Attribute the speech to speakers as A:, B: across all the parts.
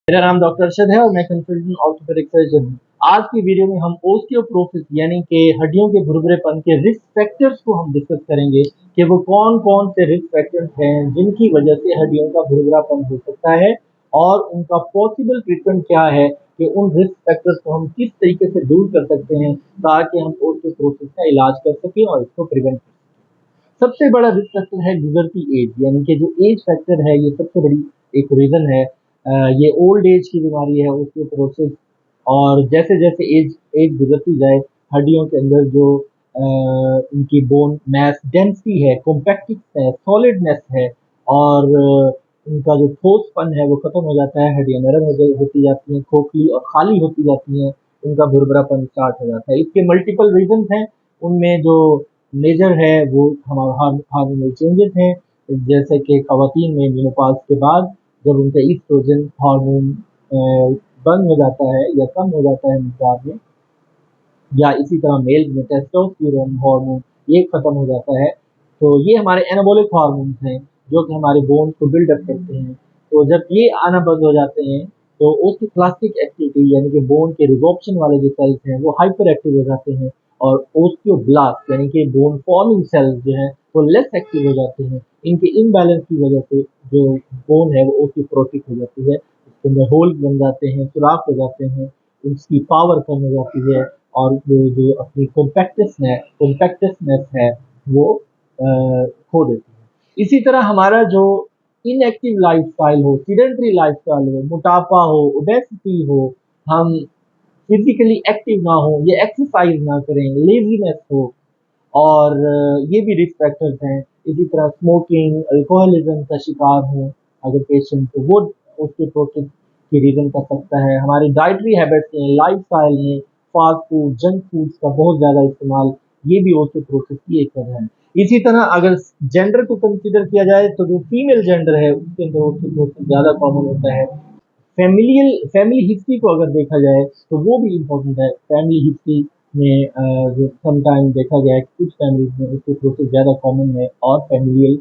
A: मेरा नाम डॉक्टर अरशद है और मैं कंसल्टेंट ऑर्थोपेडिक सर्जन हूँ। आज की वीडियो में हम ओस्टियोपोरोसिस यानी कि हड्डियों के भुरभुरेपन के रिस्क फैक्टर्स को हम डिस्कस करेंगे कि वो कौन-कौन से रिस्क फैक्टर्स हैं जिनकी वजह से हड्डियों का भुरभुरापन हो सकता है और उनका पॉसिबल ट्रीटमेंट क्या है कि उन रिस्क फैक्टर्स को हम किस तरीके से दूर कर सकते हैं ताकि हम ओस्टियोपोरोसिस का इलाज कर सकें और इसको प्रिवेंट कर सकें। सबसे बड़ा रिस्क फैक्टर है गुजरती एज यानी कि जो एज फैक्टर है ये सबसे बड़ी एक रीज़न है। ये ओल्ड एज की बीमारी है ओस्टियोपोरोसिस और जैसे-जैसे एज एज गुजरती जाए हड्डियों के अंदर जो उनकी बोन मास डेंसिटी है, कॉम्पैक्टनेस है, सॉलिडनेस है और उनका जो ठोसपन है वो खत्म हो जाता है, हड्डियाँ नरम होती जाती हैं, खोखली और खाली होती जाती हैं, उनका भुरभुरापन स्टार्ट हो जाता है। इसके मल्टीपल रीज़न्स हैं, उनमें जो मेजर है वो हमारा हार्मोनल चेंजेस हैं, जैसे कि ख़वातीन में मेनोपॉज़ के बाद जब उनका ईस्ट्रोजन हार्मोन बंद हो जाता है या कम हो जाता है मिक़दार में या इसी तरह मेल में टेस्टोस्टेरोन हार्मोन ये खत्म हो जाता है, तो ये हमारे एनाबॉलिक हार्मोन्स हैं जो कि हमारे बोन्स को बिल्ड अप करते हैं। तो जब ये आना बंद हो जाते हैं तो ओस्टियोक्लास्टिक एक्टिविटी यानी कि बोन के रिसॉर्प्शन वाले जो सेल्स हैं वो हाइपर एक्टिव हो जाते हैं और ओस्टियोब्लास्ट यानी कि बोन फॉर्मिंग सेल्स जो हैं वो लेस एक्टिव हो जाते हैं। इनके इम्बैलेंस की वजह से जो बोन है वो ओस्टियोपोरोटिक हो जाती है, उसके अंदर होल्स बन जाते हैं, सुराख हो जाते हैं, उसकी पावर कम हो जाती है और जो अपनी कॉम्पैक्टनेस है वो खो देती है। इसी तरह हमारा जो इनएक्टिव लाइफस्टाइल हो, सीडेंटरी लाइफस्टाइल हो, मोटापा हो, ओबेसिटी हो, हम फिजिकली एक्टिव ना हो, ये एक्सरसाइज ना करें, लेजीनेस हो और ये भी रिस्क फैक्टर्स हैं। इसी तरह स्मोकिंग, अल्कोहलिज्म का शिकार हो अगर पेशेंट तो वो ओस्टियोपोरोसिस की रीज़न कर सकता है। हमारी डाइटरी हैबिट्स में, लाइफस्टाइल में फास्ट फूड, जंक फूड्स का बहुत ज़्यादा इस्तेमाल ये भी ओस्टियोपोरोसिस की एक वजह है। इसी तरह अगर जेंडर को कंसीडर किया जाए तो जो फीमेल जेंडर है उसके अंदर ओस्टियोपोरोसिस ज़्यादा कॉमन होता है। फैमिली हिस्ट्री को अगर देखा जाए तो वो भी इम्पोर्टेंट है। फैमिली हिस्ट्री में जो समटाइम देखा गया है कि कुछ फैमिलीज में ओस्टियोपोरोसिस ज़्यादा कॉमन है और फैमिलियल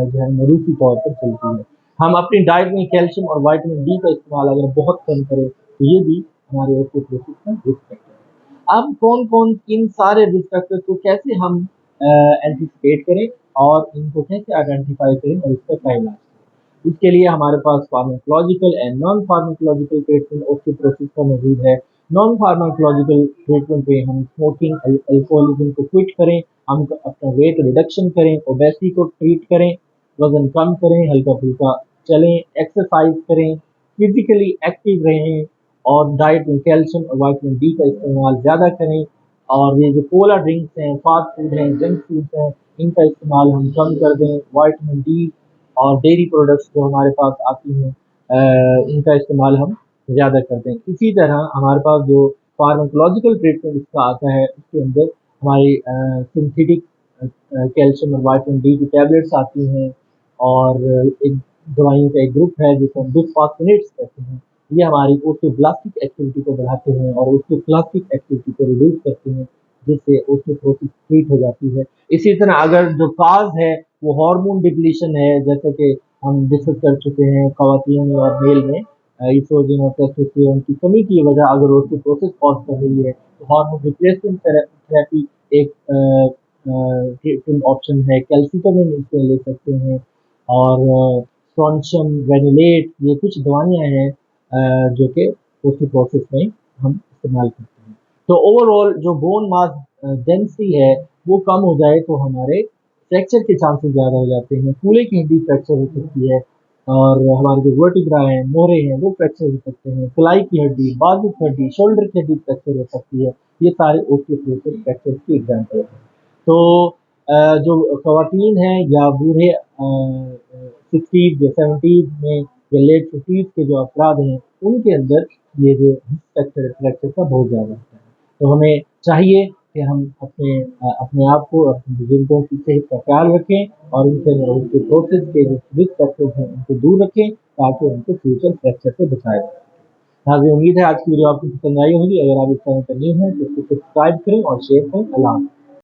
A: जो है मरूसी तौर पर चलती है। हम अपनी डाइट में कैल्शियम और विटामिन डी का इस्तेमाल अगर बहुत कम करें तो ये भी हमारे ओस्टियोपोरोसिस का रिस्क फैक्टर है। अब कौन-कौन इन सारे रिस्क फैक्टर को कैसे हम एंटिसिपेट करें और इनको कैसे आइडेंटिफाई करें और इसका क्या इलाज करें? इसके लिए हमारे पास pharmacological and non pharmacological treatment osteoporosis का मौजूद है। नॉन फार्माकोलॉजिकल ट्रीटमेंट पे हम स्मोकिंग, अल्कोहलिज्म को क्विट करें, हम अपना वेट रिडक्शन करें, ओबेसिटी को ट्रीट करें, वज़न कम करें, हल्का-फुल्का चलें, एक्सरसाइज करें, फिजिकली एक्टिव रहें और डाइट में कैल्शियम और विटामिन डी का इस्तेमाल ज़्यादा करें और ये जो कोला ड्रिंक्स हैं, फास्ट फूड हैं, जंक फूड्स हैं, इनका इस्तेमाल हम कम कर दें। विटामिन डी और डेयरी प्रोडक्ट्स जो हमारे पास आती हैं इनका इस्तेमाल हम ज़्यादा करते हैं। इसी तरह हमारे पास जो फार्माकोलॉजिकल ट्रीटमेंट इसका आता है उसके अंदर हमारी सिंथेटिक कैल्शियम और विटामिन डी की टैबलेट्स आती हैं और एक दवाइयों का एक ग्रुप है जिसे हम बिस्फॉस्फोनेट्स कहते हैं। ये हमारी ओस्टियोब्लास्टिक एक्टिविटी को बढ़ाते हैं और ओस्टियोक्लास्टिक एक्टिविटी को रिड्यूस करते हैं जिससे ओस्टियोपोरोसिस ट्रीट हो जाती है। इसी तरह अगर जो काज़ है वो हार्मोन डिप्लीशन है जैसे कि हम डिस्कस कर चुके हैं ख़वातीन और मेल में ईस्ट्रोजन और टेस्टोस्टेरोन की कमी की वजह अगर ओस्टियोपोरोसिस कॉज़ कर रही है तो हार्मोन रिप्लेसमेंट थेरेपी एक ट्रीटमेंट ऑप्शन है। कैल्सिटोनिन इसमें ले सकते हैं और स्ट्रोंशियम ग्रेन्युलेट ये कुछ दवाइयाँ हैं जो कि ओस्टियोपोरोसिस में हम इस्तेमाल करते हैं। तो ओवरऑल जो बोन मास डेंसिटी है वो कम हो जाए तो हमारे फ्रैक्चर के चांसेस ज़्यादा हो जाते हैं। कूल्हे की हड्डी फ्रैक्चर हो सकती है और हमारे जो वर्टिब्रा हैं, मोहरे हैं वो फ्रैक्चर हो सकते हैं। कलाई की हड्डी, बाजू की हड्डी, शोल्डर की हड्डी फ्रैक्चर हो सकती है। ये सारे ओस्टियोपोरोसिस फ्रैक्चर की एग्जांपल हैं। तो जो ख़वातीन हैं या बूढ़े 60s या 70s में या लेट 50s के जो अफ़राद हैं उनके अंदर ये जो फ्रैक्चर का बहुत ज़्यादा होता है। तो हमें चाहिए कि हम अपने आप को अपने बुजुर्गों की सेहत का ख्याल रखें और उनके ओस्टियोपोरोसिस के जो रिस्क फैक्टर्स हैं उनको दूर रखें ताकि उनको फ्यूचर फ्रैक्चर से बचाया जा सके। मुझे उम्मीद है आज की वीडियो आपको पसंद आई होगी। अगर आप इस चैनल पर न्यू हैं तो इसको सब्सक्राइब करें और शेयर करें। अल्लाह हाफ़िज़।